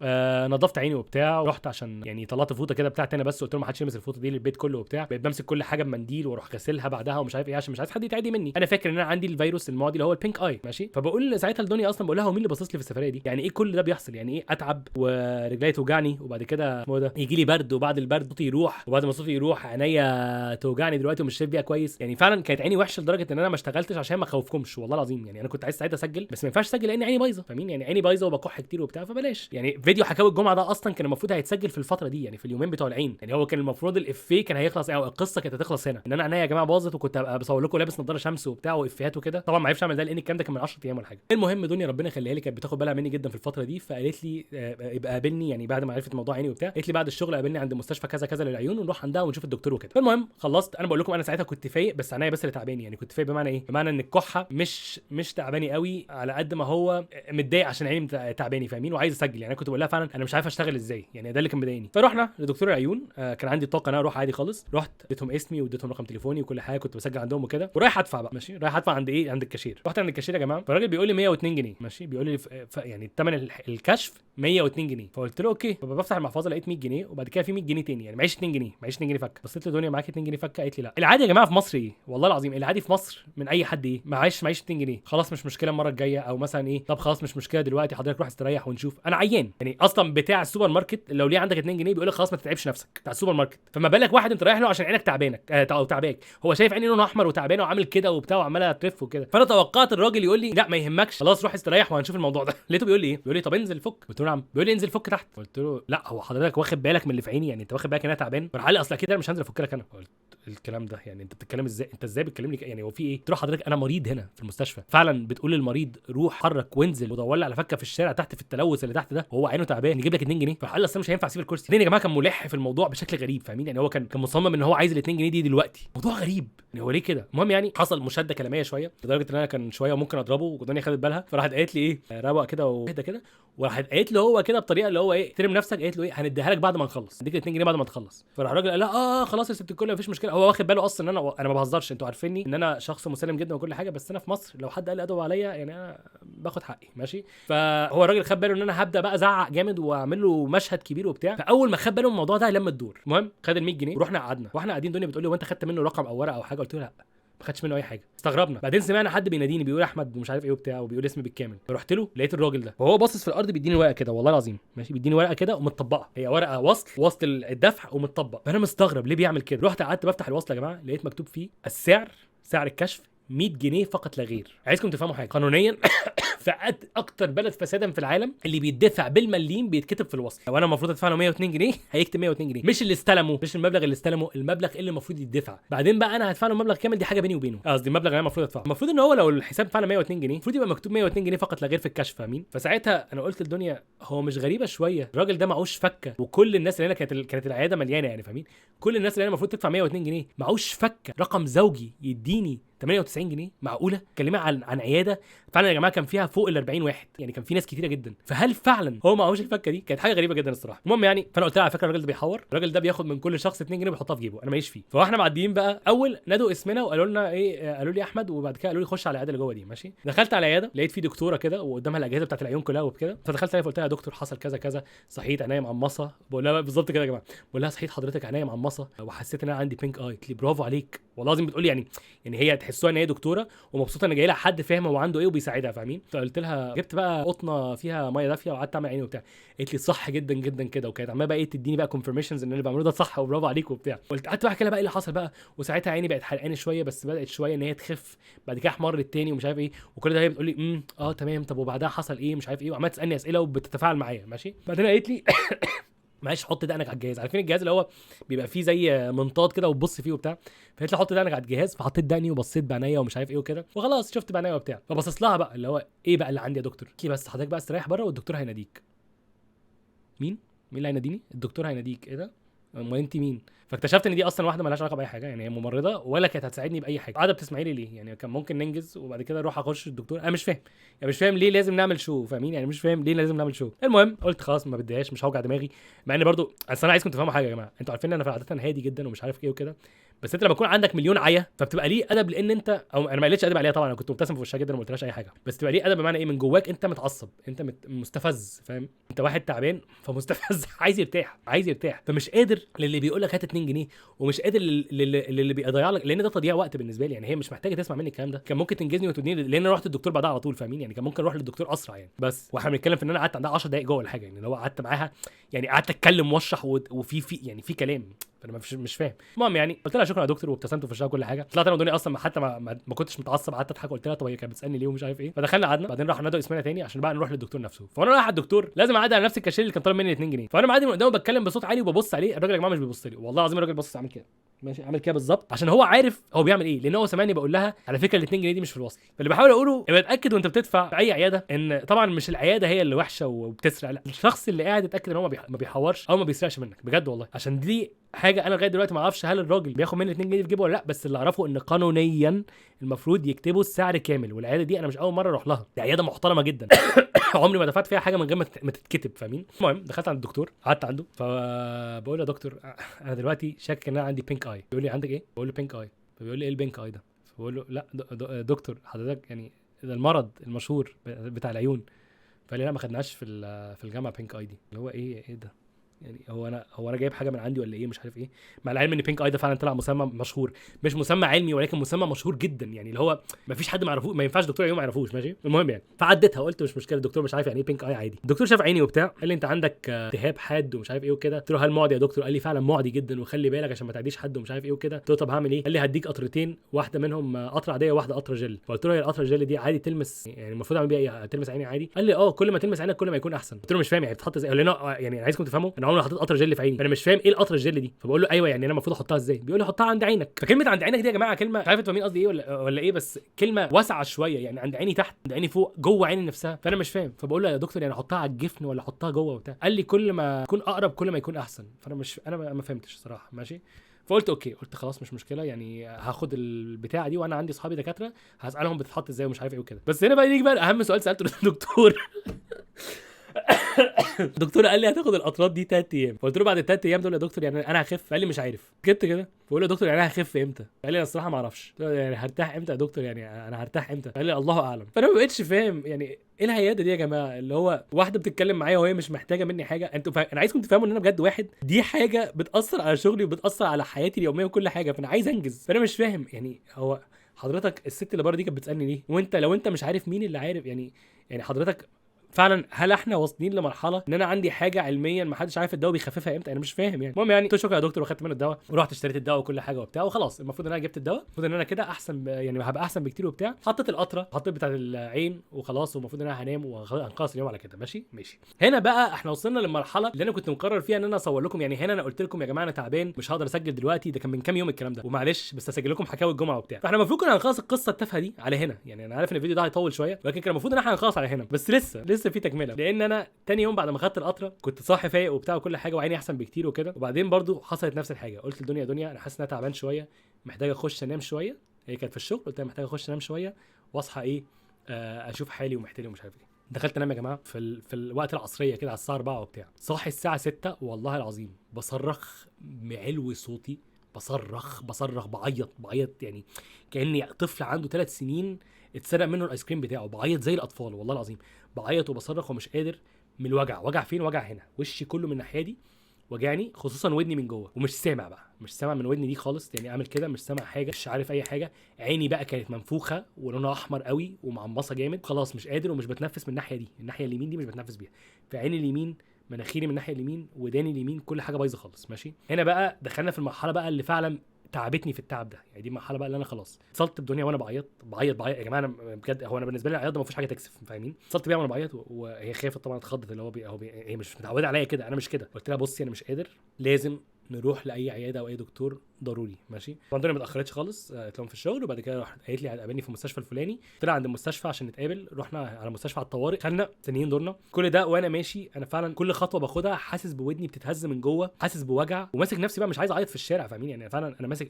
نظفت عيني وبتاع، رحت عشان يعني طلعت فوطه كده بتاعتي انا بس، قلت لهم ما حدش يلمس الفوطه دي للبيت كله وبتاع، بقيت بمسك كل حاجه بمنديل واروح غسلها بعدها ومش عارف ايه، عشان مش عايز حد يتعدي مني. انا فاكر ان انا عندي الفيروس المعدي اللي هو البينك اي ماشي. فبقول ساعتها لدنيا اصلا، بقول لها هو مين اللي باصص لي في السفريه دي؟ يعني ايه كل ده بيحصل؟ يعني ايه اتعب ورجلي توجعني وبعد كده اسمه ده يجي لي برد، وبعد البرد صوتي يروح، وبعد ما صوتي يروح عينيا توجعني دلوقتي ومش شايف بيها كويس. يعني فعلا كانت عيني وحشه لدرجه ان انا ما اشتغلتش عشان ما اخوفكمش والله العظيم. يعني انا كنت عايز ساعتها اسجل بس ما ينفعش اسجل لان عيني بايظه، فاهمين؟ يعني عيني بايظه وبكح كتير وبتاع، فبلاش. يعني فيديو حكاوي الجمعه ده اصلا كان المفروض هيتسجل في الفتره دي، يعني في اليومين بتوع العين. يعني هو كان المفروض الافيه كان هيخلص او القصه كانت هتخلص هنا، ان انا عينيا يا جماعه باظت، وكنت ابقى بصور لكم لابس نظاره شمس وبتاع وافيهات وكده. طبعا ما عرفش اعمل ده لان الكلام ده كان من 10 ايام ولا حاجه. المهم دنيا ربنا يخليها لي كانت بتاخد بالها مني جدا في الفتره دي، فقالت لي يبقى قابلني، يعني بعد ما عرفت موضوع عيني وبتاع، قالت لي بعد الشغل قابلني عند مستشفى كذا كذا للعيون ونروح عندها ونشوف الدكتور وكده. فالمهم خلصت. انا بقول لكم انا ساعتها كنت فايق بس عينيا بس اللي تعباني. يعني كنت فايق بمعنى ايه؟ بمعنى ان الكحه مش تعباني قوي على قد ما هو متضايق عشان عيني تعباني، فاهمين؟ وعايز اسجل. يعني انا كنت بقول لها فعلا انا مش عارف اشتغل ازاي، يعني ده اللي كان مضايقني. فرحنا لدكتور العيون، كان عندي طاقه انا اروح عادي خالص. رحت اديتهم اسمي واديتهم رقم تليفوني وكل حاجه، كنت بسجل عندهم وكده، ورايح ادفع بقى ماشي. رايح ادفع عند ايه؟ عند الكاشير. رحت عند الكاشير يا جماعه، فالراجل بيقول لي 102 جنيه ماشي، بيقول لي يعني ثمن الكشف 102 جنيه. فقلت له اوكي. فبفتح المحفظه لقيت 100 جنيه وبعد كده في 100 جنيه تاني، يعني معيش 2 جنيه، معيش 2 جنيه فك. بصيت لدنيا معاكي 2 جنيه فك؟ قالت لي لا. العادي يا جماعه في مصر ايه؟ والله العظيم العادي في مصر من اي حد ايه؟ معيش 2 جنيه، خلاص مش مشكله المره الجايه، او مثلا ايه طب خلاص مش مشكله دلوقتي حضرتك روح استريح ونشوف. انا عيان يعني اصلا. بتاع السوبر ماركت لو ليه عندك 2 جنيه بيقول لك خلاص ما تتعبش نفسك، بتاع السوبر ماركت. فما بالك واحد انت رايح له عشان عينك تعبانك او تعباك، هو شايف عيني لونه احمر وتعبانه وعامل كده وبتاع وعماله تلف وكده. فانا توقعت الراجل يقول لي لا ما يهمكش خلاص روح استريح وهنشوف الموضوع ده. لقيته بيقول لي ايه؟ بيقول لي طب انزل فك. قلت له نعم. بيقول لي انزل فك تحت. قلت له لا هو حضرتك واخد بالك من اللي في عيني؟ يعني انت واخد بالك ان انا تعبان؟ راح قال لي اصل اكيد انا مش هنزل افك لك انا. قلت الكلام ده يعني انت بتتكلم ازاي؟ انت ازاي بتكلمني يعني هو في ايه؟ قلت له حضرتك انا مريض هنا في المستشفى، فعلا بتقول للمريض روح حرك وانزل ودور لي على فكه في الشارع تحت في التلوث اللي تحت ده، وهو عينه تعبان نجيب لك 2 جنيه؟ فقال لي اصل مش هينفع اسيب الكرسي. يا جماعه كان ملح في الموضوع بشكل غريب، فاهمين؟ يعني هو كان مصمم ان هو عايز ال 2 جنيه دي دلوقتي. موضوع غريب يعني هو ليه كده؟ المهم يعني حصل مشاده كلاميه شويه لدرجه ان انا كان شويه ممكن اضربه، والدنيا خدت بالها. فراحت قالت لي ايه روق كده واهدى كده، وراحت قالت له هو كده بطريقه اللي هو ايه احترم نفسك، قالت له ايه هنديها لك بعد ما نخلص، اديك 2 جنيه بعد ما تخلص. فراح الراجل قال لا خلاص يا ست الكل مفيش مشكله. هو واخد باله اصلا ان انا ما بهزرش، انتوا عارفيني ان انا شخص مسالم جدا وكل حاجه، بس انا في مصر لو حد قال ادب عليا يعني انا باخد حقي ماشي. فهو الراجل خد باله ان انا هبدا بقى ازعق جامد واعمل له مشهد كبير وبتاع. فاول ما خد باله من الموضوع ده لما الدور، المهم خد ال 100 جنيه ورحنا قعدنا، واحنا قاعدين دنيا بتقول لي هو انت خدت منه رقم او ورقه او حاجه؟ قلت له لا ما خدش منه اي حاجه. استغربنا. بعدين سمعنا حد بيناديني بيقول احمد ومش عارف ايه وبتاع وبيقول اسمي بالكامل. فرحت له لقيت الراجل ده وهو باصص في الارض بيديني ورقه كده والله العظيم ماشي، بيديني ورقه كده ومتطبقه، هي ورقه وصل الدفع ومتطبق. فانا مستغرب ليه بيعمل كده. رحت قعدت بفتح الوصل يا جماعه، لقيت مكتوب فيه سعر الكشف 100 جنيه فقط لا غير. عايزكم تفهموا حاجه قانونيا في اكتر بلد فسادا في العالم اللي بيدفع بالمليم بيتكتب في الوصل. لو انا المفروض ادفع له 102 جنيه هيكتب 102 جنيه، مش اللي استلمه، مش المبلغ اللي استلمه، المبلغ اللي المفروض يدفع. بعدين بقى انا هدفع له مبلغ كامل، دي حاجه بيني وبينه، قصدي المبلغ اللي انا المفروض ادفعه. المفروض ان هو لو الحساب فعلا 102 جنيه المفروض يبقى مكتوب 102 جنيه فقط لا غير في الكشف، فاهمين؟ فساعتها انا قلت للدنيا هو مش غريبه شويه؟ الراجل ده معوش فكه، وكل الناس اللي هنا كانت العياده مليانه يعني، فاهمين؟ كل الناس اللي هنا المفروض تدفع 102 جنيه معوش فكه رقم زوجي يديني 98 جنيه؟ معقوله؟ كلمه عن عياده فعلا يا جماعه كان فيها فوق ال 40 واحد، يعني كان في ناس كتيره جدا. فهل فعلا هو معهوش الفكه دي؟ كانت حاجه غريبه جدا الصراحه. المهم يعني فانا قلت له على فكره الراجل ده بيحور، الراجل ده بياخد من كل شخص 2 جنيه بيحطها في جيبه، انا ماليش فيه. فاحنا معديين بقى اول نادوا اسمنا وقالوا لنا ايه، قالوا لي احمد، وبعد كده قالوا لي خش على العياده اللي جوه دي ماشي. دخلت على العياده لقيت في دكتوره كده وقدامها الاجهزه بتاعت العيون كلها وكده. فدخلت عليها قلت لها يا دكتور حصل كذا كذا، صحيت عينيا معمصه. بقول لها بالظبط كده يا جماعه، بقول لها صحيت حضرتك عينيا معمصه وحسيت ان انا عندي بينك اي. قالت لي برافو عليك والله العظيم. بتقول لي يعني هي تحسوها ان هي دكتوره ومبسوطه ان جاي لها حد فاهم هو عنده ايه وبيساعدها، فاهمين؟ فقلت لها جبت بقى قطنه فيها ميه دافيه وقعدت اعمل عيني وبتاع. قالت لي صح جدا جدا كده، وكانت عماله بقى ايه تديني بقى كونفirmations ان اللي بعمله ده صح وبرافو عليك وبتاع. قلت قعدت بقى احكي لها بقى ايه اللي حصل بقى، وساعتها عيني بقت حرقانه شويه بس بدات شويه ان هي تخف، بعد كده احمرت تاني ومش عارف ايه، وكل ده هي بتقول لي تمام طب وبعدها حصل ايه مش عارف ايه، وعماله تسالني اسئله وبتتفاعل معايا ماشي. بعدين قالت لي معلش حط دقنك على الجهاز. عارفين الجهاز اللي هو بيبقى فيه زي منطاد كده وتبص فيه وبتاع؟ فقالت لي حط دقنك على الجهاز. فحطيت دقني وبصيت بعينيا ومش عارف ايه وكده، وخلاص شفت بعينيا وبتاع. فبصص لها بقى اللي هو ايه بقى اللي عندي يا دكتور؟ قالت لي بس حضرتك بقى استريح بره والدكتور هيناديك. مين اللي هيناديني؟ الدكتور هيناديك. ايه ده؟ امال انت مين؟ فاكتشفت ان دي اصلا واحده مالهاش علاقه باي حاجه، يعني هي ممرضه ولا كانت هتساعدني باي حاجه. قاعده بتسمعي لي ليه؟ يعني كان ممكن ننجز وبعد كده اروح اخش الدكتور. انا مش فاهم يعني، مش فاهم ليه لازم نعمل شو، فاهمين يعني؟ مش فاهم ليه لازم نعمل شو. المهم قلت خلاص ما بديهاش، مش هوجع دماغي. مع ان برضو اصل انا عايزكم تفهموا حاجه يا جماعه، انتوا عارفين ان انا عاده هادي جدا ومش عارف ايه وكده، بس انت لما يكون عندك مليون عيا فبتبقى ليه ادب، لان انت او انا ما قلتش ادب عليها طبعا، انا كنت مبتسم في وشها جدا وما قلتلهاش اي حاجه، بس تبقى ليه ادب بمعنى ايه؟ من جواك انت متعصب، انت مستفز، فاهم؟ انت واحد تعبان فمستفز عايز يرتاح، عايز يرتاح، فمش قادر للي بيقول لك هات 2 جنيه، ومش قادر اللي بيضيع لك، لان ده تضييع وقت بالنسبه لي. يعني هي مش محتاجه تسمع مني الكلام ده، كان ممكن تنجزني وتديني، لان انا رحت الدكتور بعدها على طول، فاهمين يعني؟ كان ممكن اروح للدكتور اسرع يعني. بس واحنا بنتكلم في ان انا قعدت عندها 10 دقائق جوه ولا حاجه، يعني اللي هو قعدت معاها يعني قعدت اتكلم واشرح وفي يعني في كلام، فانا مش فاهم. المهم يعني قلت لها شكرا يا دكتور وابتسمت في وشها كل حاجه. طلعت انا ودنيا اصلا حتى ما كنتش متعصب، قعدت اضحك قلت لها طب هي كانت بتسالني ليه ومش عارف ايه. فدخلنا قعدنا، بعدين راح نادوا اسمنا تاني عشان بقى نروح للدكتور نفسه. فانا رايح على الدكتور لازم اعدي على نفس الكاشير اللي كان طالب مني 2 جنيه. فانا معدي من قدامه بتكلم بصوت عالي وببص عليه، الراجل يا جماعه مش بيبص لي، والله العظيم الراجل بص عامل كده ماشي، عامل كده بالظبط عشان هو عارف هو بيعمل ايه، لان هو سامعني بقول لها على فكره ال 2 جنيه دي مش في الوصل. فاللي بحاول اقوله ابقى اتاكد وانت بتدفع في اي عياده ان طبعا مش العياده هي اللي وحشه وبتسرق، لا، الشخص اللي قاعد اتاكد ان هو ما بيحورش او ما بيسرقش منك بجد والله، عشان دي حاجه انا لغايه دلوقتي ما اعرفش هل الراجل بياخد مني 2 جنيه في جيبه ولا لا، بس اللي اعرفه ان قانونيا المفروض يكتبوا السعر كامل. والعياده دي انا مش اول مره اروح لها، دي عياده محترمه جدا عمري ما دفعت فيها حاجه من غير ما تتكتب، فاهمين؟ المهم دخلت عند الدكتور، قعدت عنده، فبقول له يا دكتور انا دلوقتي شاكك ان انا عندي بينك اي. بيقول لي عندك ايه؟ بقول له بينك اي. فبيقول لي ايه البينك اي ده؟ فبقول له لا دكتور حضرتك يعني ده المرض المشهور بتاع العيون. فقال لي لا ما خدناش في الجامعه بينك اي دي. اللي هو ايه ده يعني؟ هو انا جايب حاجه من عندي ولا ايه؟ مش عارف ايه. مع العلم ان بينك اي ده فعلا طلع مسمى مشهور، مش مسمى علمي ولكن مسمى مشهور جدا، يعني اللي هو ما فيش حد ما يعرفوش، ما ينفعش دكتور عيون ما يعرفوش ماشي. المهم يعني فعديتها وقلت مش مشكله، الدكتور مش عارف يعني ايه بينك اي عادي. الدكتور شاف عيني وبتاع، قال لي انت عندك التهاب حاد ومش عارف ايه وكده. قلت له هل معدي يا دكتور؟ قال لي فعلا معدي جدا وخلي بالك عشان ما تعديش حد ومش عارف ايه وكده. قلت له طب هعمل ايه؟ قال لي هديك قطرتين، واحده منهم قطره عاديه وواحده قطره جل. فقلت له هي القطره الجل دي عادي تلمس يعني المفروض اعمل بيها ايه؟ تلمس عيني عادي؟ قال لي اه كل ما تلمس عينك كل ما يكون احسن. قلت له مش فاهم يعني بتتحط ازاي؟ قال لي يعني عايزكم تفهموا انا عمري ما حطيت قطره جل في عيني، فانا مش فاهم ايه القطره الجل دي. فبقول له ايوه يعني انا المفروض احطها ازاي؟ بيقول لي حطها عند عينك. فكلمه عند عينك دي يا جماعه كلمه مش عارف انتوا مين قصدي ايه ولا ايه، بس كلمه واسعه شويه، يعني عند عيني تحت، عند عيني فوق، جوه عيني نفسها، فانا مش فاهم. فبقول له يا دكتور يعني احطها على الجفن ولا احطها جوه وبتاع؟ قال لي كل ما يكون اقرب كل ما يكون احسن. فانا مش انا ما فهمتش صراحه ماشي. فقلت اوكي، قلت خلاص مش مشكله يعني هاخد البتاعه دي، وانا عندي اصحابي دكاتره هسالهم بتتحط ازاي ومش عارف ايه وكده. بس هنا بقى يجي بقى اهم سؤال سالته للدكتور الدكتور قال لي هتاخد القطرات دي 3 ايام. فقلت له بعد ال 3 ايام دول يا دكتور يعني انا هخف؟ قال لي مش عارف. جبت كده بقول له يا دكتور يعني انا هخف امتى؟ قال لي انا الصراحه ما اعرفش. قلت له يعني هرتاح امتى يا دكتور؟ يعني انا هرتاح امتى؟ قال لي الله اعلم. فانا ما بقتش فاهم يعني ايه الهياده دي يا جماعه، اللي هو واحده بتتكلم معايا وهي مش محتاجه مني حاجه. انتوا انا عايزكم تفهموا ان انا بجد واحد دي حاجه بتاثر على شغلي وبتاثر على حياتي اليوميه وكل حاجه، فانا عايز انجز. فانا مش فاهم يعني هو حضرتك الست اللي بره دي كانت بتسالني ليه؟ وانت لو انت مش عارف مين اللي عارف يعني حضرتك فعلا هل احنا واصلين لمرحله ان انا عندي حاجه علميا ما حدش عارف الدواء بيخففها امتى؟ انا مش فاهم يعني. المهم يعني قلت شكرا يا دكتور واخدت منه الدواء ورحت اشتريت الدواء وكل حاجه وبتاع وخلاص. المفروض ان انا جبت الدواء، المفروض ان انا كده احسن يعني هبقى احسن بكتير وبتاع. حطيت القطره، حطيت بتاعه العين وخلاص، والمفروض ان انا هنام وهنقص اليوم على كده ماشي. هنا بقى احنا وصلنا للمرحله اللي انا كنت مقرر فيها ان انا اصور لكم. يعني هنا انا قلت لكم يا جماعه انا تعبان مش هقدر اسجل دلوقتي، ده كان من كام يوم الكلام ده ومعلش، بس اسجل لكم حكاوي الجمعه وبتاع. فاحنا المفروض كنا هنخلص القصه التافهه دي على هنا. يعني انا عارف ان الفيديو ده هيطول شويه ولكن كان المفروض ان احنا هنخلص على هنا، بس لسه في تكمله. لان انا تاني يوم بعد ما خدت القطره كنت صاحي فايق وبتاع وكل حاجه وعيني احسن بكتير وكده. وبعدين برضو حصلت نفس الحاجه، قلت لدنيا يا دنيا انا حاسس ان انا تعبان شويه، محتاج اخش انام شويه. هي كانت في الشغل، قلت لها محتاج اخش انام شويه واصحى ايه اشوف حالي ومحتاج ومش عارف ايه. دخلت انام يا جماعه في الوقت العصريه كده على الساعه 4 وبتاع. صاحي الساعه 6 والله العظيم بصرخ معلو صوتي، بصرخ بعيط يعني كاني طفل عنده 3 سنين اتسرق منه الايس كريم بتاعه. بعيط زي الاطفال والله العظيم، بعيط وبصرخ ومش قادر من الوجع. وجع فين؟ وجع هنا، وشي كله من الناحيه دي وجعني، خصوصا ودني من جوه، ومش سامع بقى، مش سامع من ودني دي خالص. يعني اعمل كده مش سامع حاجه، مش عارف اي حاجه. عيني بقى كانت منفوخه ولونها احمر قوي ومعمصه جامد، خلاص مش قادر ومش بتنفس من الناحيه دي، الناحيه اليمين دي مش بتنفس بيها. في عيني اليمين، مناخيري من الناحيه اليمين، وداني اليمين، كل حاجه بايظه خالص ماشي. هنا بقى دخلنا في المرحله بقى اللي فعلا تعبتني في التعب ده. يعني دي المرحله بقى اللي انا خلاص اتصلت الدنيا وانا بعيط يا جماعه. انا بجد هو انا بالنسبه لي العياط ده ما فيهوش حاجه تكسف، فاهمين؟ اتصلت بيها وانا بعيط وهي خافت طبعا، اتخضت اللي هي مش متعوده عليا كده، انا مش كده. قلت لها بصي انا مش قادر، لازم نروح لاي عياده او اي دكتور ضروري ماشي. الدنيا ما اتاخرتش خالص، قلت لهم في الشغل، وبعد كده راحت قالت لي هتقابلني في المستشفى الفلاني. طلع عند المستشفى عشان نتقابل، رحنا على مستشفى على الطوارئ، خدنا سنين دورنا. كل ده وانا ماشي انا فعلا كل خطوه باخدها حاسس بودني بتتهز من جوه، حاسس بوجع، وماسك نفسي بقى مش عايز اعيط في الشارع، فاهمين يعني.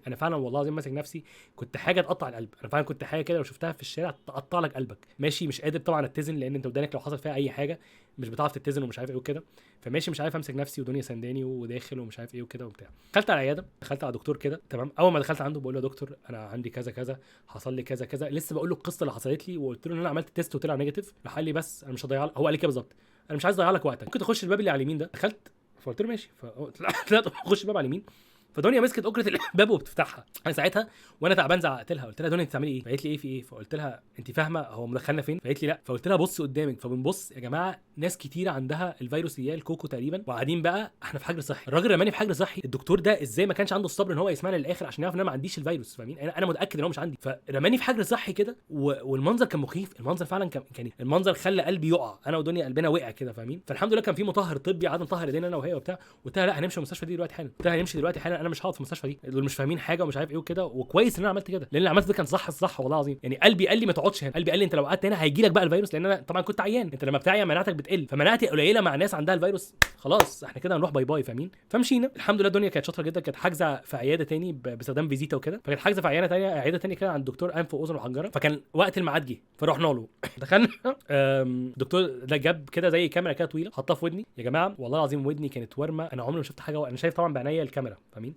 انا فعلا والله العظيم ماسك نفسي، كنت حاجه تقطع القلب. انا فعلا كنت حاجه كده لو شفتها في الشارع تقطع لك قلبك. ماشي مش قادر طبعا اتزن، لان انت ودانك لو حصل فيها اي حاجه مش بتعرف تتزن ومش عارف ايه وكده. فماشي مش عارف امسك نفسي، ودنيا سنداني وداخل ومش عارف ايه وكده وبتاع. دخلت على العياده، دخلت على دكتور كده تمام. اول ما دخلت عنده بقول له يا دكتور انا عندي كذا كذا، حصل لي كذا كذا، لسه بقول له القصه اللي حصلت لي، وقلت له ان انا عملت تيست وطلع نيجاتيف. راح قال لي بس انا مش هضيع هو قال لي كده بالظبط، انا مش عايز اضيع لك وقتك، ممكن تخش الباب اللي على اليمين ده. دخلت فقلت له ماشي، فطلعت اخش الباب على اليمين. فدنيا مسكت اكره الباب وبتفتحها. انا ساعتها وانا تعبان زعقت لها، قلت لها دنيا انت بتعملي ايه؟ فقالت لي ايه في ايه؟ فقلت لها انت فاهمه هو مدخلنا فين؟ فقالت لي لا. فقلت لها بصي قدامك. فبنبص يا جماعه ناس كتيره عندها الفيروس اللي هي الكوكو تقريبا، وقاعدين بقى احنا في حجر صحي. الراجل رماني في حجر صحي. الدكتور ده ازاي ما كانش عنده الصبر ان هو يسمعني للاخر عشان يعرف ان انا ما عنديش الفيروس، فاهمين؟ انا متاكد ان هو مش عندي. فرماني في حجر صحي كده، والمنظر كان مخيف. المنظر فعلا كان المنظر خلى قلبي يقع، انا ودنيا قلبنا وقع كده، فاهمين؟ فالحمد لله كان في مطهر طبي قعد نطهر ايدينا انا وهي وبتاع. قلت لها لا هنمشي من المستشفى دي دلوقتي حالا، قلت لها هنمشي دلوقتي حالا، انا مش هقعد في المستشفى دي، دول مش فاهمين حاجه ومش عارف ايه وكده. وكويس ان انا عملت كده، لان اللي عملته ده كان صح والله العظيم. يعني قلبي قال لي ما تقعدش هنا، قلبي قال لي انت لو قعدت هنا هيجي لك بقى الفيروس، لان انا طبعا كنت عيان. انت لما بتعيا مناعتك بتقل، فمناعتي قليله مع ناس عندها الفيروس، خلاص احنا كده هنروح باي باي، فاهمين؟ فمشينا الحمد لله. الدنيا كانت شاطره جدا، كانت حاجزه في عياده تاني باستخدام فيزيتا وكده، فكانت حاجزه في عياده تانية كده عند دكتور انف واذن وحنجره. فكان وقت الميعاد جه فرحنا له. دخلنا الدكتور ده جاب كده زي كاميرا كده طويله حطها في ودني. يا جماعه والله العظيم ودني كانت ورمه، انا عمري ما شفت حاجه، انا شايف طبعا بعينيا الكاميرا، فاهمين؟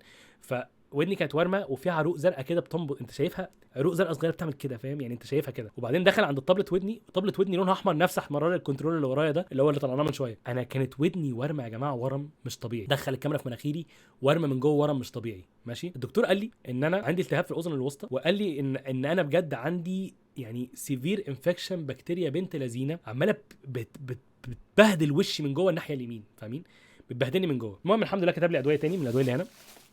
ودني كانت ورمه وفيها عروق زرقاء كده بتنبض، انت شايفها عروق زرقاء صغيره بتعمل كده، فاهم يعني؟ انت شايفها كده. وبعدين دخل عند الطبلة ودني لونها احمر، نفس احمرار الكنترول اللي ورايا ده اللي هو اللي طلعناه من شويه. انا كانت ودني ورمه يا جماعه، ورم مش طبيعي. دخل الكاميرا في مناخيري، ورمه من جوه، ورم مش طبيعي ماشي. الدكتور قال لي ان انا عندي التهاب في الاذن الوسطى، وقال لي ان انا بجد عندي يعني سيفير انفكشن، بكتيريا بنت لذينه عماله بتبهدل وشي من جوه الناحيه اليمين، فاهمين؟ بتبهدلني من جوه. المهم الحمد لله كتب لي ادويه تاني من الادويه اللي هنا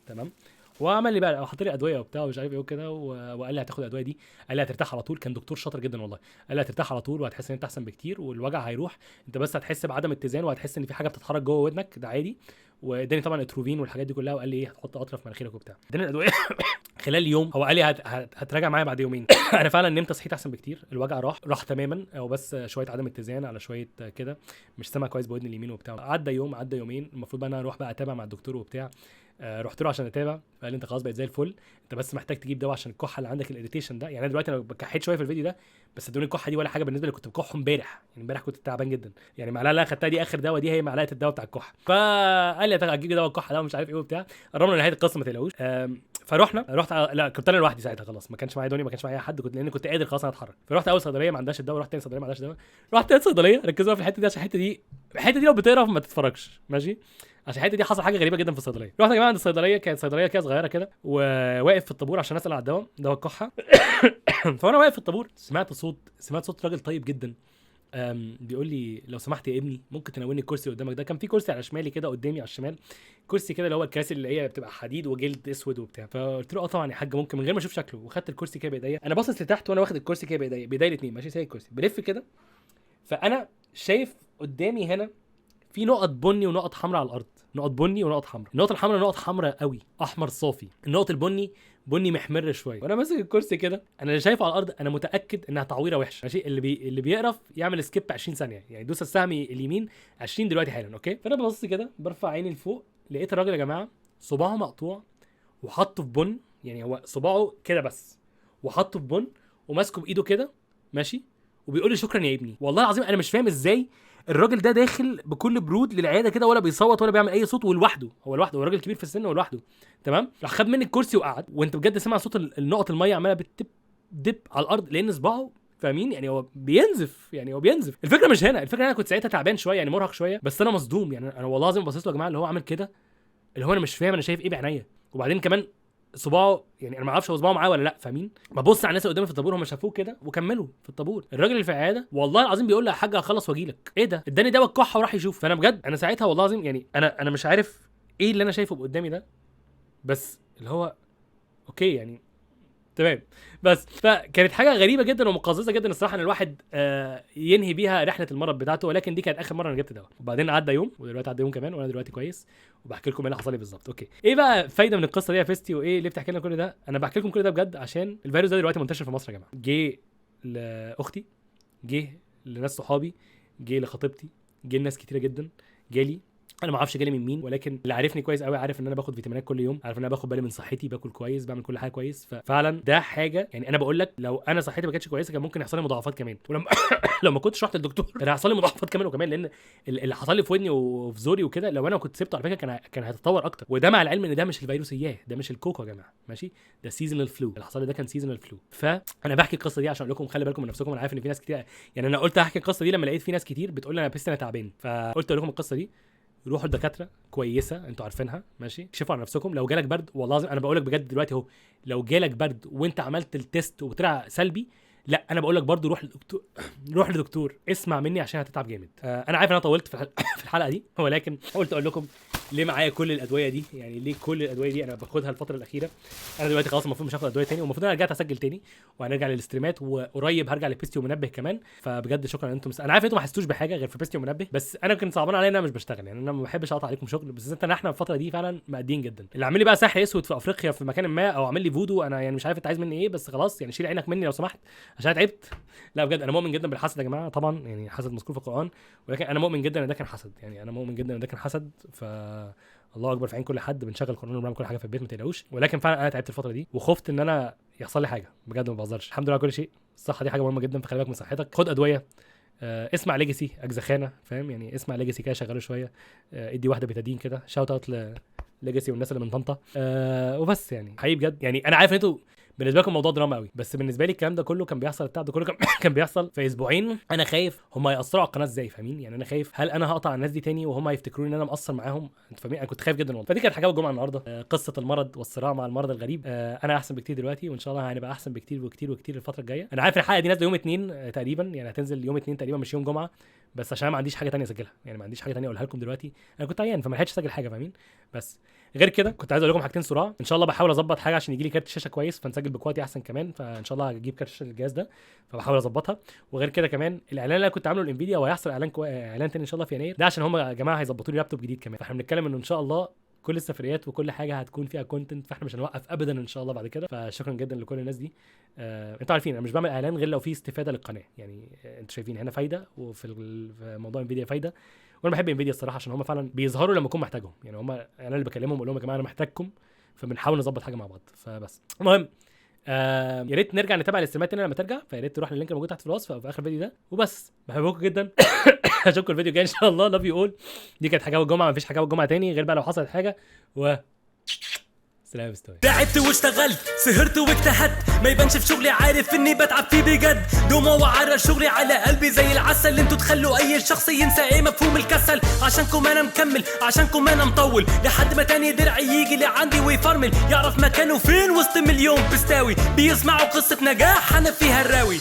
تمام، وعمل لي بقى حط لي ادويه وبتاع ومش عارف ايه وكده، وقال لي هتاخد الادويه دي، قال لي هترتاح على طول. كان دكتور شاطر جدا والله. قال لي هترتاح على طول وهتحس ان انت احسن بكتير والوجع هيروح، انت بس هتحس بعدم اتزان وهتحس ان في حاجه بتتحرك جوه ودنك، ده عادي. واداني طبعا اتروفين والحاجات دي كلها، وقال لي ايه هتحط قطره في مناخيرك وبتاع. اداني الادويه خلال يوم. هو قال لي هتراجع معايا بعد يومين. انا فعلا نمت صحيت احسن بكتير، الوجع راح تماما، او بس شويه عدم اتزان على شويه كده، مش سامع كويس بودني اليمين وبتاع. عدى يومين، المفروض بقى انا اروح بقى اتابع مع الدكتور وبتاع. رحت له عشان اتابع، فقال لي انت خلاص بقيت زي الفل، انت بس محتاج تجيب دواء عشان الكحه اللي عندك الاريتيشن ده. يعني انا دلوقتي انا بكحيت شويه في الفيديو ده، بس ادوني الكحه دي ولا حاجه بالنسبه اللي كنت بكحه امبارح. يعني امبارح كنت تعبان جدا، يعني المعلقه اللي اخدتها دي اخر دواء، دي هي معلقه الدواء بتاع الكحه. فقال لي هتجيب دواء الكحه ده ومش عارف ايه وبتاع. قربنا لنهايه القصه ما تقلقوش. رحت لا كنت انا لوحدي ساعتها، خلاص ما كانش معايا دنيا، ما كانش معايا حد، لان كنت قادر خلاص انا اتحرك. فرحت اول صيدليه ما عندهاش الدواء، رحت تاني صيدليه ما عندهاش دواء، رحت تاني صيدليه. ركزوا في الحته دي عشان الحته دي لو بتقرا ما تتفرجش ماشي، عشان الحته دي حصل حاجه غريبه جدا في الصيدليه. رحت يا جماعه عند الصيدليه، كانت صيدليه كده صغيره كده، وواقف في الطابور عشان اسال على دواء الكحه. فانا واقف في الطابور سمعت صوت راجل طيب جدا بيقول لي لو سمحت يا ابني ممكن تناولني الكرسي قدامك ده. كان في كرسي على شمالي كده قدامي على الشمال، كرسي كده اللي هو الكراسي اللي هي بتبقى حديد وجلد اسود وبتاع. فقلت له اه طبعا يا حاج ممكن، من غير ما اشوف شكله. وخدت الكرسي كده بايديا، انا باصص لتحت وانا واخد الكرسي كده بايديا الاثنين ماشي، سايق الكرسي بلف كده. فانا شايف قدامي هنا في نقط بني ونقط حمراء على الارض، نقط بني ونقط حمراء. النقط الحمراء نقط حمراء قوي، احمر صافي. النقط البني بني محمر شويه. وانا ماسك الكرسي كده، انا اللي شايفه على الارض انا متاكد انها تعويره وحشه ماشي. اللي بيقرف يعمل سكيب 20 ثانيه، يعني دوس السهم اليمين 20 دلوقتي حالا اوكي. فانا ببص كده برفع عيني لفوق، لقيت الراجل يا جماعه صباعه مقطوع وحطه في بن، يعني هو صباعه كده بس وحطه في بن وماسكه بايده كده ماشي، وبيقول لي شكرا يا ابني. والله العظيم انا مش فاهم ازاي الراجل ده داخل بكل برود للعياده كده، ولا بيصوت ولا بيعمل اي صوت، ولوحده هو راجل كبير في السن ولوحده تمام. راح خد مني الكرسي وقعد، وانت بجد سمع صوت النقط الميه عماله بتدب على الارض، لان صباعه فاهمين يعني هو بينزف. الفكره مش هنا، الفكره انا كنت ساعتها تعبان شويه يعني مرهق شويه، بس انا مصدوم. يعني انا والله العظيم باصص له يا جماعه اللي هو عامل كده، اللي هو انا مش فاهم انا شايف ايه بعينيا. وبعدين كمان صباعه يعني انا ما اعرفش هو صباعه معاه ولا لا، فاهمين؟ ببص على الناس اللي قدامي في الطابور هم شافوه كده وكملوا في الطابور. الراجل اللي في العياده والله العظيم بيقول لي يا حاج هخلص واجي لك، ايه ده؟ اداني دواء الكحه وراح يشوف. فانا بجد انا ساعتها والله العظيم يعني انا مش عارف ايه اللي انا شايفه قدامي ده، بس اللي هو اوكي يعني تمام. بس فكانت حاجه غريبه جدا ومقززه جدا الصراحه ان الواحد ينهي بيها رحله المرض بتاعته، ولكن دي كانت اخر مره انا جبت دواء. وبعدين عدى يوم ودلوقتي عدى يوم كمان وانا دلوقتي كويس وبحكي لكم ايه اللي حصل لي بالظبط. اوكي، ايه بقى فايده من القصه دي يا فيستي وايه اللي بتحكي لنا كل ده؟ انا بحكي لكم كل ده بجد عشان الفيروس ده دلوقتي منتشر في مصر يا جماعه. جه لاختي، جه لناس صحابي، جه لخطيبتي، جه لناس كتيره جدا، جالي انا ما اعرفش جالي من مين، ولكن اللي عارفني كويس قوي عارف ان انا باخد فيتامينات كل يوم، عارف ان انا باخد بالي من صحتي، باكل كويس، بعمل كل حاجه كويس. ففعلا ده حاجه يعني انا بقول لك لو انا صحتي ما كانتش كويسه كان ممكن يحصل لي مضاعفات كمان، ولما لو ما كنتش رحت للدكتور كان هيحصل لي مضاعفات كمان وكمان، لان اللي حصل لي في ودني وفي زوري وكده لو انا كنت سبته على فكره كان هيتطور اكتر. وده مع العلم ان ده مش الفيروس اياه، ده مش الكوكو يا جماعه، ماشي، ده سيزونال فلو. اللي حصل لي ده كان سيزونال فلو. فانا بحكي القصه دي عشان اقول لكم خلي بالكم من نفسكم. انا عارف ان في ناس كتير يعني انا قلت احكي القصه دي لما لقيت في ناس كتير بتقول لي انا بس انا تعبان، فقلت لكم القصه دي روحوا لدكاتره كويسه انتوا عارفينها، ماشي، اكشفوا على نفسكم. لو جالك برد والله العظيم انا بقول لك بجد دلوقتي اهو، لو جالك برد وانت عملت التيست وطلع سلبي، لا انا بقول لك برضو روح لدكتور، روح لدكتور، اسمع مني عشان هتتعب جامد. انا عارف ان انا طولت في الحلقه دي، ولكن قلت اقول لكم ليه معايا كل الادويه دي، يعني ليه كل الادويه دي انا باخدها الفتره الاخيره. انا دلوقتي خلاص المفروض مش هاخد ادويه تاني، والمفروض انا رجعت اسجل تاني وهنرجع للاستريمات، وقريب هرجع لبيستي ومنبه كمان. فبجد شكرا ان انتم انا عارف انتم ما حسيتوش بحاجه غير في بيستي ومنبه، بس انا كنت صعبان عليا ان انا مش بشتغل، يعني انا ما بحبش اقطع عليكم شغل، بس احنا الفتره دي فعلا مقدين جدا. اللي عامل لي بقى سحر اسود في افريقيا في مكان ما او عامل لي فودو، انا يعني مش عارف انت عايز مني ايه، بس خلاص يعني شيل عينك مني لو سمحت عشان تعبت. لا بجد انا مؤمن جدا بالحسد يا جماعه، طبعا يعني حسد مذكور في القران، ولكن انا مؤمن جدا ان ده كان حسد، يعني انا مؤمن جدا ان ده كان حسد. ف الله اكبر في عين كل حد، بنشغل قران وبنعمل كل حاجه في البيت ما تقلقوش. ولكن فعلا انا تعبت الفتره دي وخفت ان انا يحصل لي حاجه، بجد ما بهزرش. الحمد لله على كل شيء، الصحه دي حاجه مهمه جدا، فخلي بالك من صحتك، خد ادويه، اسمع ليجاسي اجزخانه، فاهم يعني، اسمع ليجاسي كده شغاله شويه، ادي واحده بتادين كده، شاوت اوت ليجاسي والناس اللي من طنطا، وبس. يعني حقيقي بجد يعني انا عارف ان انتوا بالنسبه لكم الموضوع دراما قوي، بس بالنسبه لي الكلام ده كله كان بيحصل، التعب ده كله كان بيحصل في اسبوعين. انا خايف هم هيأثروا على القناه ازاي، فاهمين يعني، انا خايف هل انا هقطع الناس دي تاني وهم هيفتكروا ان انا مقصر معاهم، انتوا فاهمين، انا كنت خايف جدا والله. فدي كانت حاجه الجمعه النهارده، قصه المرض والصراع مع المرض الغريب. انا احسن بكتير دلوقتي، وان شاء الله هنبقى احسن بكتير وكتير وكتير الفتره الجايه. انا عارف الحلقه دي نازله يوم 2 تقريبا، يعني هتنزل يوم 2 تقريبا مش يوم جمعه، بس عشان ما عنديش حاجه تانية اسجلها، يعني ما عنديش حاجه تانية اقولها لكم دلوقتي، انا كنت عيان فما لحقتش اسجل حاجه، فاهمين. بس غير كده كنت عايز اقول لكم حاجتين صراع. ان شاء الله بحاول اظبط حاجه عشان يجي لي كارت شاشه كويس فنسجل بكواليتي احسن كمان، فان شاء الله هجيب كارت شاشه للجهاز ده، فبحاول اظبطها. وغير كده كمان الاعلان اللي انا كنت عامله لانفيديا وهيحصل اعلان تاني ان شاء الله في يناير، ده عشان هم يا جماعه هيظبطوا لي لابتوب جديد كمان، فاحنا بنتكلم انه ان شاء الله كل السفريات وكل حاجه هتكون فيها كونتنت، فاحنا مش هنوقف ابدا ان شاء الله بعد كده. فشكرا جدا لكل الناس دي. انتوا عارفين انا مش بعمل اعلان غير لو في استفاده للقناه، يعني انتوا شايفين هنا فايده وفي موضوع انفيديا فايده، وانا بحب انفيديا الصراحه عشان هم فعلا بيظهروا لما اكون محتاجهم، يعني هم انا اللي بكلمهم بقول لهم يا جماعه انا محتاجكم، فبنحاول نظبط حاجه مع بعض. فبس المهم يا ريت نرجع نتابع الاستريمات تاني لما ترجع، فيا ريت تروح لللينك الموجود تحت في الوصف او في اخر الفيديو ده. وبس بحبكم جدا اشوفكم الفيديو الجاي ان شاء الله. لاف يو اول. دي كانت حاجه الجمعه، مفيش حاجه الجمعه تاني غير بقى لو حصلت حاجه سلام استوي. تعبت واشتغلت سهرت واجتهدت، ما يبانش في شغلي عارف اني بتعب فيه بجد، دوما وعرى شغلي على قلبي زي العسل، انتوا تخلوا اي شخص ينسى ايه مفهوم الكسل، عشانكم انا مكمل عشانكم انا مطول، لحد ما تاني درعي يجي لعندي ويفرمل، يعرف مكانه فين وسط مليون بستاوي، بيسمعوا قصة نجاح انا فيها الراوي.